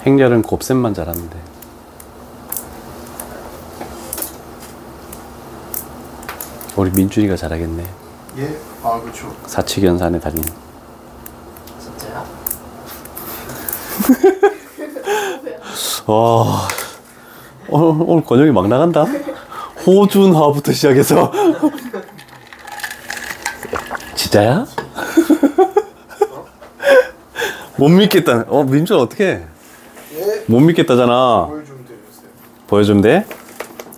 행렬은 곱셈만 잘하면 돼. 우리 민준이가 잘하겠네. 예? 아, 그쵸. 사칙연산에 다니는. 진짜야? 와, 오늘 권영이 막 나간다. 호준화부터 시작해서. 진짜야? 못 믿겠다. 민준 어떡해? 예? 못 믿겠다잖아. 보여주면 되겠어요. 보여주면 돼?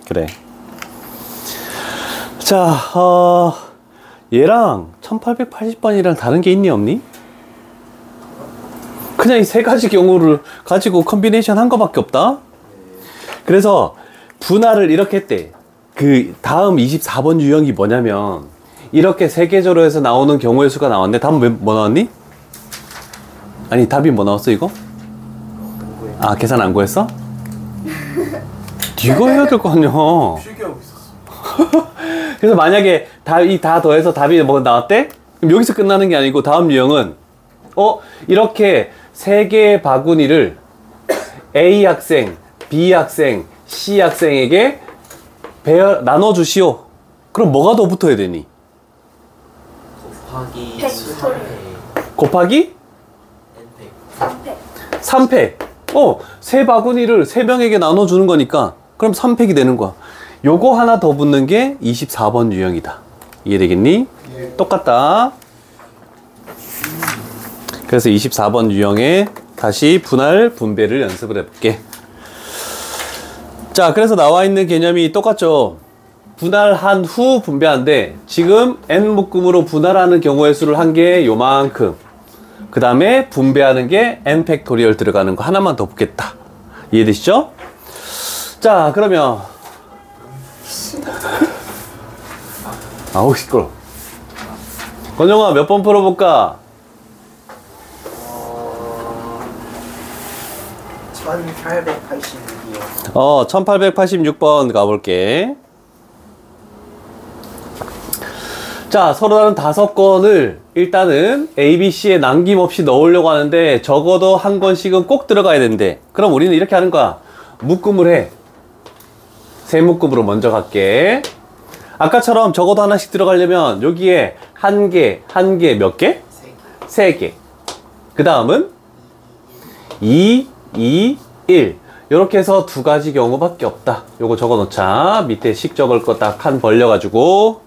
그래. 자, 얘랑 1880번이랑 다른 게 있니 없니? 그냥 이 세 가지 경우를 가지고 컨비네이션 한 거밖에 없다. 그래서 분할을 이렇게 했대. 그 다음 24번 유형이 뭐냐면 이렇게 세 개조로 해서 나오는 경우의 수가 나왔는데 답은 뭐 나왔니? 아니, 답이 뭐 나왔어 이거? 아, 계산 안 구했어? 네가 해야 될 거 아니야. 필기하고 있었어. 그래서 만약에 다 더해서 답이 뭐 나왔대? 그럼 여기서 끝나는 게 아니고 다음 유형은 이렇게 세 개의 바구니를 A 학생, B 학생, C 학생에게 나눠주시오. 그럼 뭐가 더 붙어야 되니? 곱하기 팩토리얼. 곱하기 n팩 3팩. 3팩. 세 바구니를 세 명에게 나눠주는 거니까 그럼 3팩이 되는 거야. 요거 하나 더 붙는 게 24번 유형이다. 이해되겠니? 예. 똑같다. 그래서 24번 유형에 다시 분할, 분배를 연습을 해볼게. 자, 그래서 나와 있는 개념이 똑같죠. 분할한 후 분배하는데 지금 n 묶음으로 분할하는 경우의 수를 한 게 요만큼, 그 다음에 분배하는 게 n 팩토리얼 들어가는 거 하나만 더 붙겠다. 이해되시죠? 자, 그러면 아우 시끄러. 권영아, 몇 번 풀어볼까? 1886이요. 1886번 가볼게. 자, 서로 다른 5건을 일단은 A, B, C에 남김없이 넣으려고 하는데 적어도 한 건씩은 꼭 들어가야 된대. 그럼 우리는 이렇게 하는 거야. 묶음을 해. 세 묶음으로 먼저 갈게. 아까처럼 적어도 하나씩 들어가려면 여기에 한 개 몇 개? 3개. 그 다음은 2, 1. 이렇게 해서 두 가지 경우밖에 없다. 요거 적어 놓자. 밑에 식 적을 거 딱 칸 벌려가지고.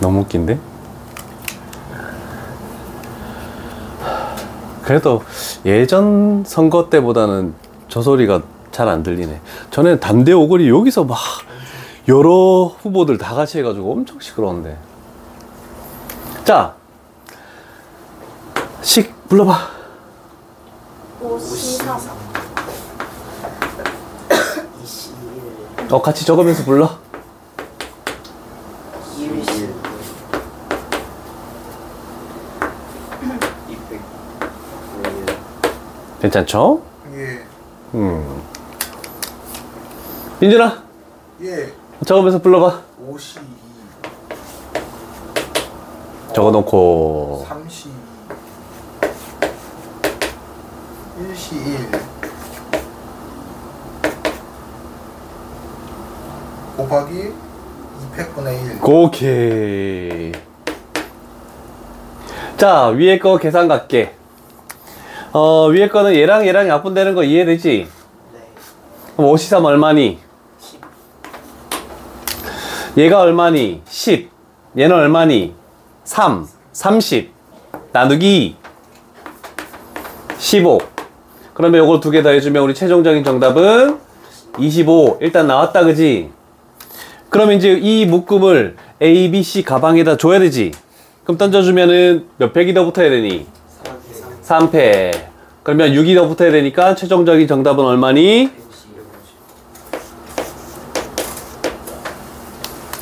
너무 웃긴데? 그래도 예전 선거 때보다는 저 소리가 잘 안 들리네. 전에 담대 오글이 여기서 막 여러 후보들 다 같이 해가지고 엄청 시끄러운데. 자, 식 불러봐. 53. 21 같이 적으면서 불러. 21 200 괜찮죠? 예. 민준아, 예. 적으면서 불러봐. 52. 적어놓고. 32. 1시 1. 곱하기 200분의 1. 오케이. 자, 위에 거 계산 갈게. 위에 거는 얘랑 약분되는 거 이해되지? 네. 그럼 53 얼마니? 10 얘가 얼마니? 10. 얘는 얼마니? 3. 30. 나누기 15. 그러면 요걸 두 개 더해주면 우리 최종적인 정답은 25. 일단 나왔다, 그지? 그럼 이제 이 묶음을 A, B, C 가방에다 줘야 되지? 그럼 던져주면은 몇 팩이 더 붙어야 되니? 3팩. 그러면 6이 더 붙어야 되니까 최종적인 정답은 얼마니?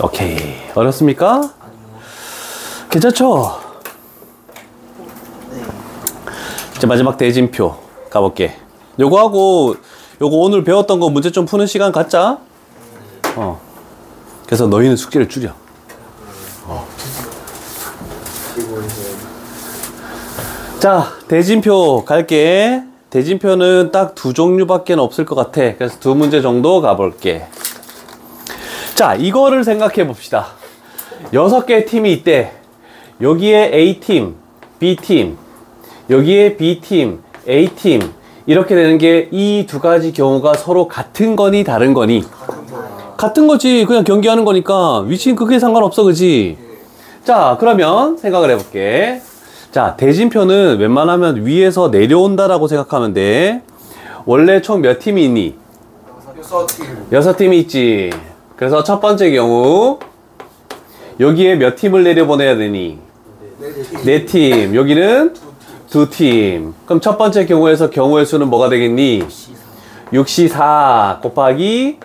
오케이. 어렵습니까? 아니요. 괜찮죠? 네. 이제 마지막 대진표 가볼게. 요거 하고 요거 오늘 배웠던 거 문제 좀 푸는 시간 갖자. 그래서 너희는 숙제를 줄여. 자, 대진표 갈게. 대진표는 딱 두 종류밖에 없을 것 같아. 그래서 두 문제 정도 가볼게. 자, 이거를 생각해 봅시다. 6개의 팀이 있대. 여기에 A팀, B팀, 여기에 B팀, A팀. 이렇게 되는 게 이 두 가지 경우가 서로 같은 거니 다른 거니? 같은 거지. 그냥 경기하는 거니까 위치는 크게 상관없어, 그지? 자, 그러면 생각을 해볼게. 자, 대진표는 웬만하면 위에서 내려온다라고 생각하면 돼. 원래 총 몇 팀이 있니? 6팀. 6팀이 있지. 그래서 첫 번째 경우 여기에 몇 팀을 내려보내야 되니? 4팀. 여기는 2팀. 그럼 첫 번째 경우에서 경우의 수는 뭐가 되겠니? 6C 4 곱하기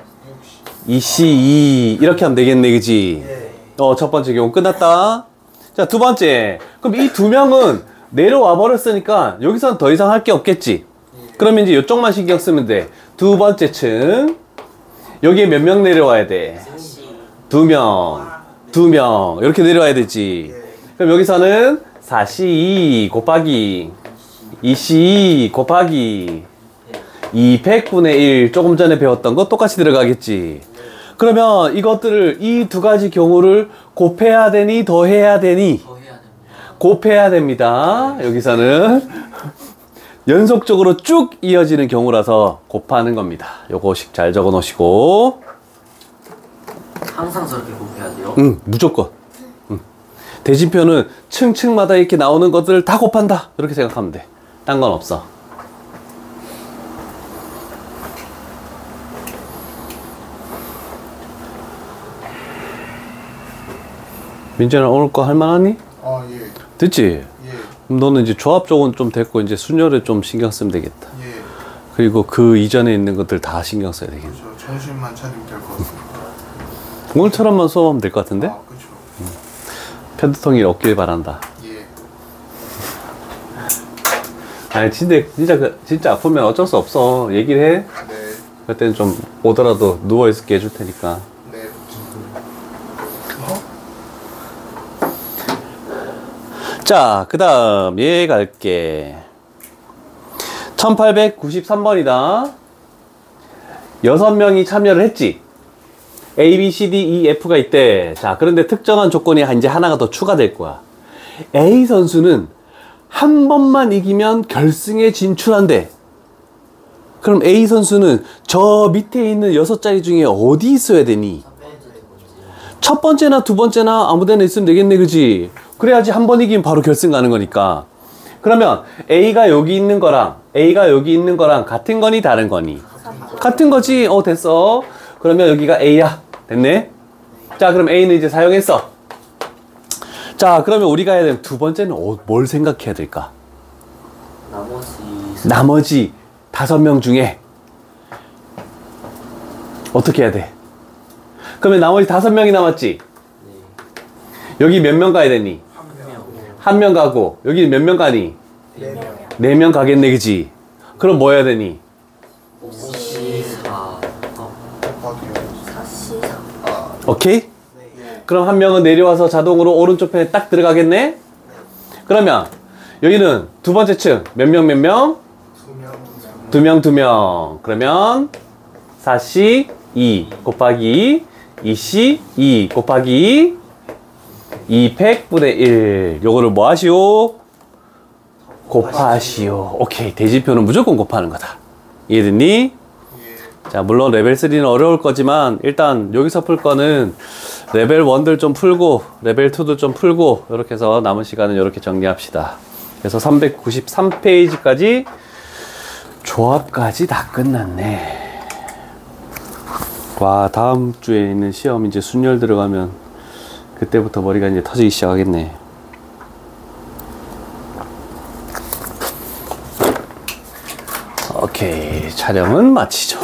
2C 2 이렇게 하면 되겠네, 그지? 첫 번째 경우 끝났다. 자, 두 번째. 그럼 이 두 명은 내려와 버렸으니까 여기서는 더 이상 할 게 없겠지. 그러면 이제 이쪽만 신경 쓰면 돼. 두 번째 층. 여기에 몇 명 내려와야 돼? 2명. 2명. 이렇게 내려와야 되지. 그럼 여기서는 4C2 곱하기 2C2 곱하기 200분의 1. 조금 전에 배웠던 거 똑같이 들어가겠지. 그러면 이것들을 이 두 가지 경우를 곱해야 되니 더해야 되니? 더 해야 됩니다. 곱해야 됩니다. 여기서는 연속적으로 쭉 이어지는 경우라서 곱하는 겁니다. 요거씩 잘 적어 놓으시고. 항상 저렇게 곱해야 돼요? 무조건. 대진표는 층층마다 이렇게 나오는 것들을 다 곱한다. 이렇게 생각하면 돼. 딴 건 없어. 민재는 오늘 거 할만하니? 예. 됐지? 예. 그럼 너는 이제 조합 쪽은 좀 됐고 이제 순열에 좀 신경 쓰면 되겠다. 예. 그리고 그 이전에 있는 것들 다 신경 써야 되겠네. 저 정신만 차리면 될 것 같습니다. 오늘처럼만 수업하면 될 것 같은데? 그렇죠. 편두통이 없길 바란다. 예. 아니 진짜 아프면 어쩔 수 없어. 얘기를 해. 네. 그때는 좀 오더라도 누워있을게 해줄 테니까. 네. 자, 그 다음 얘 갈게. 1893번이다 6명이 참여를 했지. A, B, C, D, E, F가 있대. 자, 그런데 특정한 조건이 이제 하나가 더 추가될 거야. A 선수는 한 번만 이기면 결승에 진출한대. 그럼 A 선수는 저 밑에 있는 6자리 중에 어디 있어야 되니? 첫 번째나 두 번째나 아무 데나 있으면 되겠네, 그지? 그래야지 한 번 이기면 바로 결승 가는 거니까. 그러면 A가 여기 있는 거랑 A가 여기 있는 거랑 같은 거니 다른 거니? 같은 거지. 됐어. 그러면 여기가 A야. 됐네. 자, 그럼 A는 이제 사용했어. 자, 그러면 우리가 해야 되는 두 번째는 뭘 생각해야 될까? 나머지 5명 중에 어떻게 해야 돼? 그러면 나머지 5명이 남았지? 여기 몇 명 가야 되니? 한 명 가고 여기 몇 명 가니? 4명 가겠네, 그지? 그럼 뭐 해야 되니? 54. 곱하기 4C4. 오케이? 그럼 한 명은 내려와서 자동으로 오른쪽 편에 딱 들어가겠네? 그러면 여기는 두 번째 층 몇 명 몇 명? 2명. 2명. 그러면 4C 2 곱하기 2C 2 곱하기 200분의 1. 요거를 뭐 하시오? 곱하시오. 오케이. 대지표는 무조건 곱하는 거다. 이해됐니? 자, 물론 레벨 3는 어려울 거지만 일단 여기서 풀 거는 레벨 1들 좀 풀고 레벨 2도 좀 풀고 이렇게 해서 남은 시간은 이렇게 정리합시다. 그래서 393페이지까지 조합까지 다 끝났네. 와, 다음 주에 있는 시험 이제 순열 들어가면 그때부터 머리가 이제 터지기 시작하겠네. 오케이, 촬영은 마치죠.